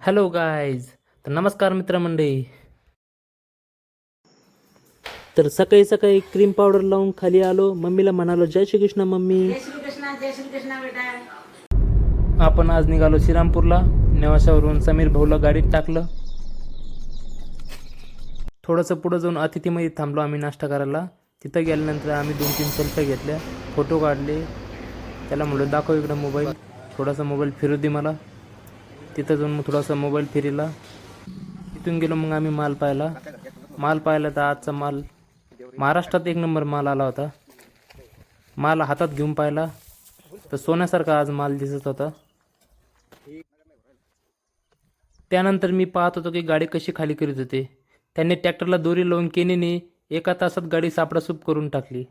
Hello guys. तर नमस्कार मित्रमंडळी. तर सकाळी सकाळी क्रीम पावडर लावून खाली आलो. मम्मीला म्हणालो जय श्रीकृष्ण मम्मी. जय श्री कृष्णा, जय श्री कृष्णा बेटा. आपण आज निघालो श्रीरामपूरला. नेवाशावरून समीर भाऊला गाडीत टाकलं. थोडंसं पुढं जाऊन अतिथीमध्ये थांबलो आम्ही नाश्ता करायला. तिथं गेल्यानंतर आम्ही 2-3 सेल्फ्या घेतल्या, फोटो काढले. त्याला म्हणलो दाखव इकडं मोबाईल, थोडासा मोबाईल फिरू दे मला. तिथं जाऊन मग थोडासा मोबाईल फिरला. तिथून गेलो मग आम्ही माल पाहायला. तर आजचा माल महाराष्ट्रात 1 नंबर माल आला होता. माल हातात घेऊन पाहिला तर सोन्यासारखा आज माल दिसत होता. त्यानंतर मी पाहत होतो की गाडी कशी खाली करीत होते. त्यांनी ट्रॅक्टरला दोरी लावून केनीने 1 तासात गाडी सापडासूप करून टाकली.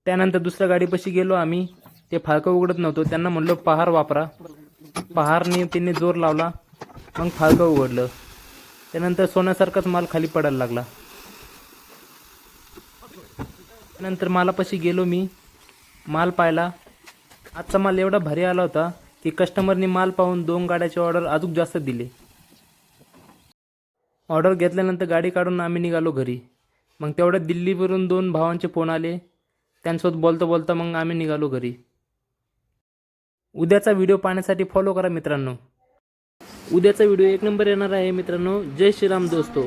त्यानंतर दुसऱ्या गाडीपाशी गेलो आम्ही. ते फाळकं उघडत नव्हतं. त्यांना म्हणलो पहार वापरा. पहारने त्यांनी जोर लावला, मग फाळकं उघडलं. त्यानंतर सोन्यासारखाच माल खाली पडायला लागला. त्यानंतर मालापाशी गेलो मी, माल पाहिला. आजचा माल एवढा भारी आला होता की कस्टमरनी माल पाहून 2 गाड्याची ऑर्डर अजून जास्त दिली. ऑर्डर घेतल्यानंतर गाडी काढून आम्ही निघालो घरी. मग तेवढ्यात दिल्लीवरून 2 भावांचे फोन आले. त्यांच्यासोबत बोलता बोलता मग आम्ही निघालो घरी. उद्याचा व्हिडिओ पाहण्यासाठी फॉलो करा मित्रांनो. उद्याचा व्हिडिओ 1 नंबर येणार आहे मित्रांनो. जय श्रीराम दोस्तो.